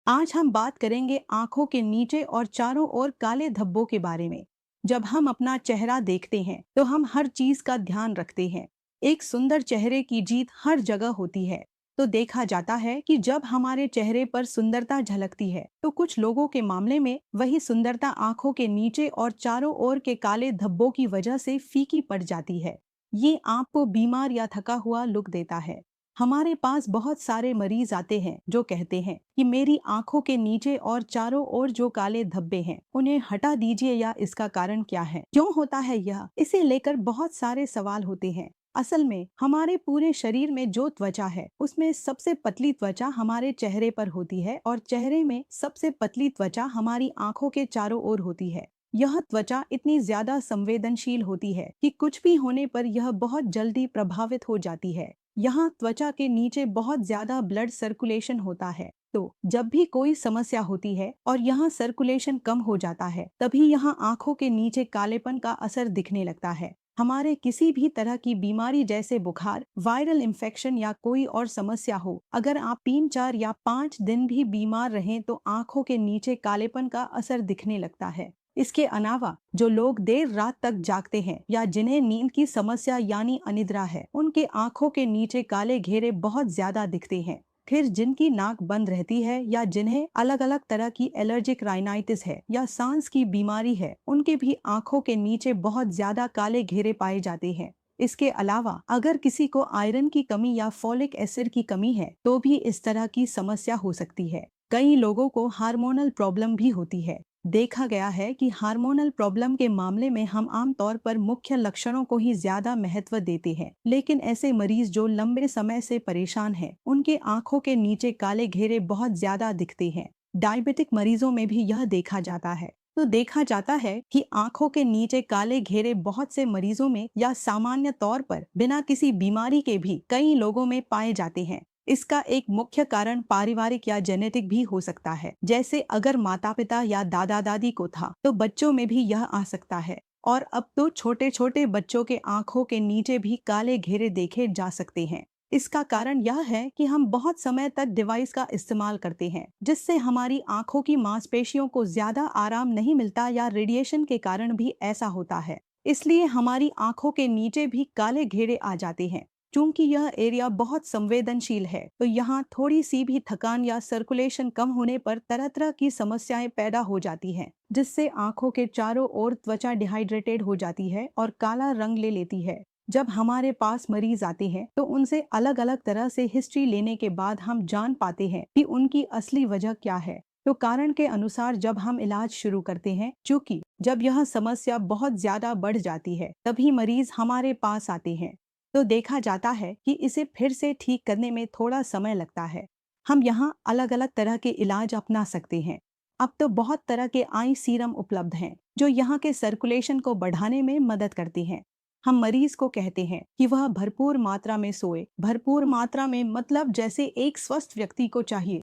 आज हम बात करेंगे आंखों के नीचे और चारों ओर काले धब्बों के बारे में। जब हम अपना चेहरा देखते हैं तो हम हर चीज का ध्यान रखते हैं। एक सुंदर चेहरे की जीत हर जगह होती है। तो देखा जाता है कि जब हमारे चेहरे पर सुंदरता झलकती है तो कुछ लोगों के मामले में वही सुंदरता आंखों के नीचे और चारों ओर के काले धब्बों की वजह से फीकी पड़ जाती है। ये आपको बीमार या थका हुआ लुक देता है। हमारे पास बहुत सारे मरीज आते हैं जो कहते हैं कि मेरी आंखों के नीचे और चारों ओर जो काले धब्बे हैं उन्हें हटा दीजिए, या इसका कारण क्या है, क्यों होता है यह। इसे लेकर बहुत सारे सवाल होते हैं। असल में हमारे पूरे शरीर में जो त्वचा है उसमें सबसे पतली त्वचा हमारे चेहरे पर होती है और चेहरे में सबसे पतली त्वचा हमारी आंखों के चारों ओर होती है। यह त्वचा इतनी ज्यादा संवेदनशील होती है कि कुछ भी होने पर यह बहुत जल्दी प्रभावित हो जाती है। यहाँ त्वचा के नीचे बहुत ज्यादा ब्लड सर्कुलेशन होता है। तो जब भी कोई समस्या होती है और यहाँ सर्कुलेशन कम हो जाता है तभी यहाँ आंखों के नीचे कालेपन का असर दिखने लगता है। हमारे किसी भी तरह की बीमारी जैसे बुखार, वायरल इन्फेक्शन या कोई और समस्या हो, अगर आप 3, 4 या 5 दिन भी बीमार रहें तो आंखों के नीचे कालेपन का असर दिखने लगता है। इसके अलावा जो लोग देर रात तक जागते हैं या जिन्हें नींद की समस्या यानी अनिद्रा है, उनके आंखों के नीचे काले घेरे बहुत ज्यादा दिखते हैं। फिर जिनकी नाक बंद रहती है या जिन्हें अलग अलग तरह की एलर्जिक राइनाइटिस है या सांस की बीमारी है, उनके भी आंखों के नीचे बहुत ज्यादा काले घेरे पाए जाते हैं। इसके अलावा अगर किसी को आयरन की कमी या फॉलिक एसिड की कमी है तो भी इस तरह की समस्या हो सकती है। कई लोगों को हार्मोनल प्रॉब्लम भी होती है। देखा गया है कि हार्मोनल प्रॉब्लम के मामले में हम आमतौर पर मुख्य लक्षणों को ही ज्यादा महत्व देते हैं, लेकिन ऐसे मरीज जो लंबे समय से परेशान हैं, उनके आंखों के नीचे काले घेरे बहुत ज्यादा दिखते हैं। डायबिटिक मरीजों में भी यह देखा जाता है। तो देखा जाता है कि आंखों के नीचे काले घेरे बहुत से मरीजों में या सामान्य तौर पर बिना किसी बीमारी के भी कई लोगों में पाए जाते हैं। इसका एक मुख्य कारण पारिवारिक या जेनेटिक भी हो सकता है। जैसे अगर माता पिता या दादा दादी को था तो बच्चों में भी यह आ सकता है। और अब तो छोटे छोटे बच्चों के आंखों के नीचे भी काले घेरे देखे जा सकते हैं। इसका कारण यह है कि हम बहुत समय तक डिवाइस का इस्तेमाल करते हैं, जिससे हमारी आंखों की मांसपेशियों को ज्यादा आराम नहीं मिलता, या रेडिएशन के कारण भी ऐसा होता है। इसलिए हमारी आंखों के नीचे भी काले घेरे आ जाते हैं। चूंकि यह एरिया बहुत संवेदनशील है तो यहाँ थोड़ी सी भी थकान या सर्कुलेशन कम होने पर तरह तरह की समस्याएं पैदा हो जाती हैं, जिससे आंखों के चारों ओर त्वचा डिहाइड्रेटेड हो जाती है और काला रंग ले लेती है। जब हमारे पास मरीज आते हैं तो उनसे अलग अलग तरह से हिस्ट्री लेने के बाद हम जान पाते हैं कि उनकी असली वजह क्या है। तो कारण के अनुसार जब हम इलाज शुरू करते हैं, चूंकि जब यह समस्या बहुत ज्यादा बढ़ जाती है तभी मरीज हमारे पास आते हैं, तो देखा जाता है कि इसे फिर से ठीक करने में थोड़ा समय लगता है। हम यहाँ अलग अलग तरह के इलाज अपना सकते हैं। अब तो बहुत तरह के आई सीरम उपलब्ध हैं जो यहाँ के सर्कुलेशन को बढ़ाने में मदद करती हैं। हम मरीज को कहते हैं कि वह भरपूर मात्रा में सोए। भरपूर मात्रा में मतलब जैसे एक स्वस्थ व्यक्ति को चाहिए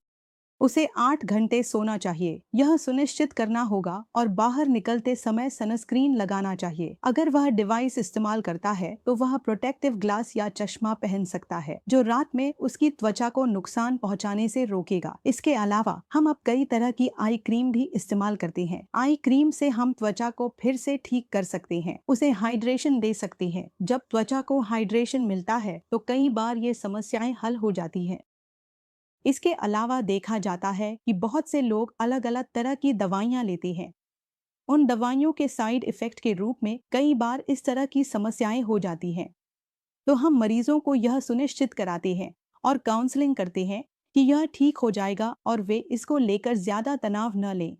उसे 8 घंटे सोना चाहिए, यह सुनिश्चित करना होगा, और बाहर निकलते समय सनस्क्रीन लगाना चाहिए। अगर वह डिवाइस इस्तेमाल करता है तो वह प्रोटेक्टिव ग्लास या चश्मा पहन सकता है जो रात में उसकी त्वचा को नुकसान पहुंचाने से रोकेगा। इसके अलावा हम अब कई तरह की आई क्रीम भी इस्तेमाल करते हैं। आई क्रीम से हम त्वचा को फिर से ठीक कर सकते हैं, उसे हाइड्रेशन दे सकते हैं। जब त्वचा को हाइड्रेशन मिलता है तो कई बार ये समस्याएं हल हो जाती हैं। इसके अलावा देखा जाता है कि बहुत से लोग अलग अलग तरह की दवाइयां लेते हैं। उन दवाइयों के साइड इफेक्ट के रूप में कई बार इस तरह की समस्याएं हो जाती हैं। तो हम मरीजों को यह सुनिश्चित कराते हैं और काउंसलिंग करते हैं कि यह ठीक हो जाएगा और वे इसको लेकर ज्यादा तनाव न लें।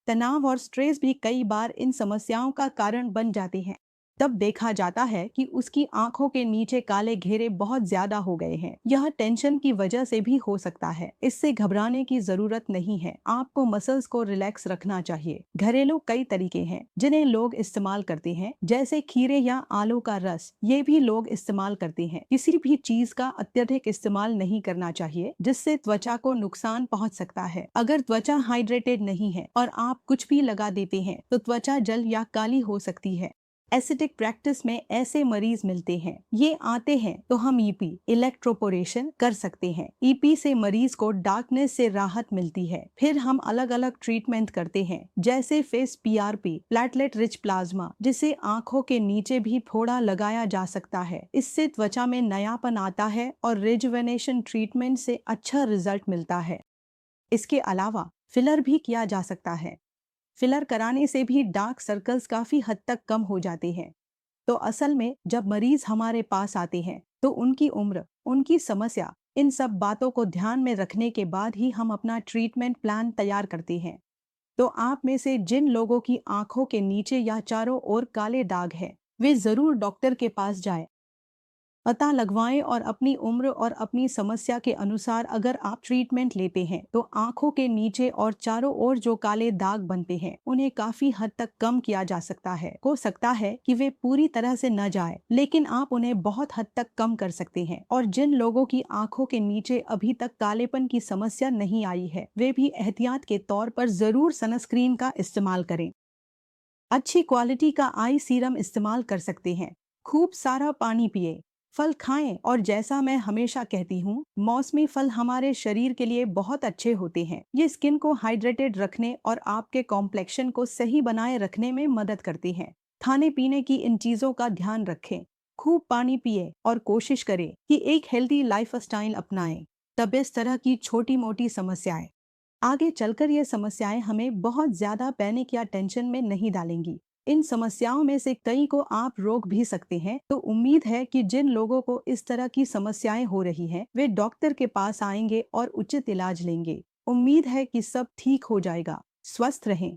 तनाव और स्ट्रेस भी कई बार इन समस्याओं का कारण बन जाते हैं। तब देखा जाता है कि उसकी आंखों के नीचे काले घेरे बहुत ज्यादा हो गए हैं। यह टेंशन की वजह से भी हो सकता है। इससे घबराने की जरूरत नहीं है। आपको मसल्स को रिलैक्स रखना चाहिए। घरेलू कई तरीके हैं जिन्हें लोग इस्तेमाल करते हैं, जैसे खीरे या आलू का रस। ये भी लोग इस्तेमाल करते हैं। किसी भी चीज का अत्यधिक इस्तेमाल नहीं करना चाहिए जिससे त्वचा को नुकसान पहुंच सकता है। अगर त्वचा हाइड्रेटेड नहीं है और आप कुछ भी लगा देते हैं तो त्वचा जल या काली हो सकती है। एसिडिक प्रैक्टिस में ऐसे मरीज मिलते हैं। ये आते हैं तो हम ईपी इलेक्ट्रोपोरेशन कर सकते हैं। ईपी से मरीज को डार्कनेस से राहत मिलती है। फिर हम अलग अलग ट्रीटमेंट करते हैं, जैसे face PRP platelet rich plasma, जिसे आंखों के नीचे भी थोड़ा लगाया जा सकता है। इससे त्वचा में नयापन आता है और रिजुवेनेशन ट्रीटमेंट से अच्छा रिजल्ट मिलता है। इसके अलावा फिलर भी किया जा सकता है। फिलर कराने से भी डार्क सर्कल्स काफी हद तक कम हो जाते हैं। तो असल में जब मरीज हमारे पास आते हैं तो उनकी उम्र, उनकी समस्या, इन सब बातों को ध्यान में रखने के बाद ही हम अपना ट्रीटमेंट प्लान तैयार करते हैं। तो आप में से जिन लोगों की आंखों के नीचे या चारों ओर काले दाग हैं, वे जरूर डॉक्टर के पास जाएं, पता लगवाएं और अपनी उम्र और अपनी समस्या के अनुसार अगर आप ट्रीटमेंट लेते हैं तो आंखों के नीचे और चारों ओर जो काले दाग बनते हैं उन्हें काफी हद तक कम किया जा सकता है। हो सकता है कि वे पूरी तरह से न जाए, लेकिन आप उन्हें बहुत हद तक कम कर सकते हैं। और जिन लोगों की आंखों के नीचे अभी तक कालेपन की समस्या नहीं आई है, वे भी एहतियात के तौर पर जरूर सनस्क्रीन का इस्तेमाल करें। अच्छी क्वालिटी का आई सीरम इस्तेमाल कर सकते हैं। खूब सारा पानी पिए, फल खाएं और जैसा मैं हमेशा कहती हूँ, मौसमी फल हमारे शरीर के लिए बहुत अच्छे होते हैं। ये स्किन को हाइड्रेटेड रखने और आपके कॉम्प्लेक्शन को सही बनाए रखने में मदद करती हैं। खाने पीने की इन चीजों का ध्यान रखें, खूब पानी पिए और कोशिश करें कि एक हेल्दी लाइफस्टाइल अपनाएं। तब इस तरह की छोटी मोटी समस्याएं आगे चलकर ये समस्याएं हमें बहुत ज्यादा पैनिक या टेंशन में नहीं डालेंगी। इन समस्याओं में से कई को आप रोक भी सकते हैं। तो उम्मीद है कि जिन लोगों को इस तरह की समस्याएं हो रही हैं, वे डॉक्टर के पास आएंगे और उचित इलाज लेंगे। उम्मीद है कि सब ठीक हो जाएगा। स्वस्थ रहें।